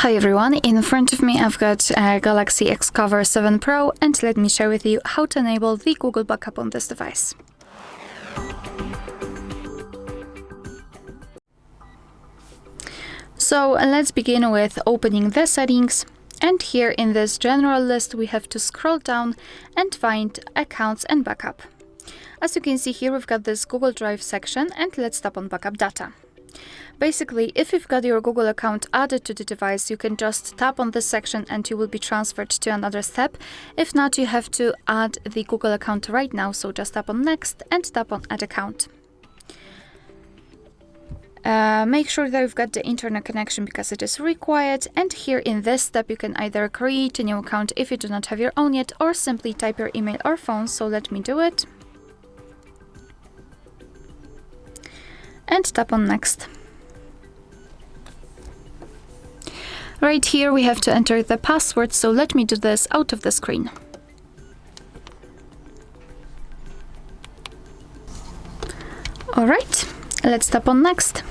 Hi everyone, in front of me I've got Galaxy XCover7 Pro, and let me share with you how to enable the Google backup on this device. So let's begin with opening the settings, and here in this general list we have to scroll down and find accounts and backup. As you can see here, we've got this Google Drive section, and let's tap on backup data. Basically, if you've got your Google account added to the device, you can just tap on this section and you will be transferred to another step. If not, you have to add the Google account right now, so just tap on next and tap on add account. Make sure that you've got the internet connection because it is required, and here in this step you can either create a new account if you do not have your own yet, or simply type your email or phone, so let me do it. And tap on next. Right here we have to enter the password, so let me do this out of the screen. Alright, let's tap on next.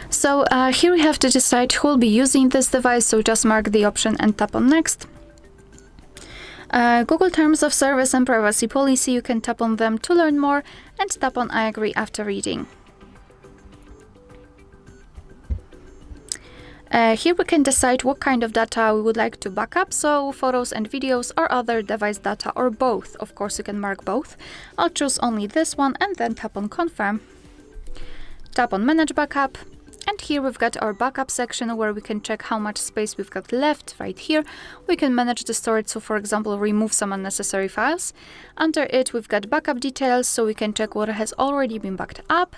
So here we have to decide who will be using this device, so just mark the option and tap on next. Google Terms of Service and Privacy Policy, you can tap on them to learn more and tap on I agree after reading. Here we can decide what kind of data we would like to backup, so photos and videos or other device data, or both. Of course you can mark both. I'll choose only this one and then tap on confirm. Tap on manage backup. And here we've got our backup section where we can check how much space we've got left. Right here we can manage the storage, so for example remove some unnecessary files. Under it we've got backup details, so we can check what has already been backed up.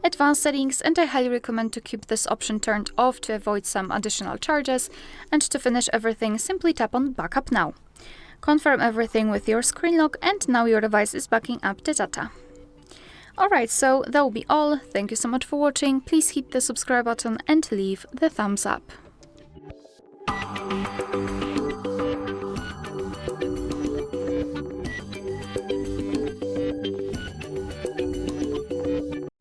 Advanced settings, and I highly recommend to keep this option turned off to avoid some additional charges. And to finish everything, simply tap on backup now. Confirm everything with your screen lock, and now your device is backing up the data. Alright, so that will be all. Thank you so much for watching. Please hit the subscribe button and leave the thumbs up.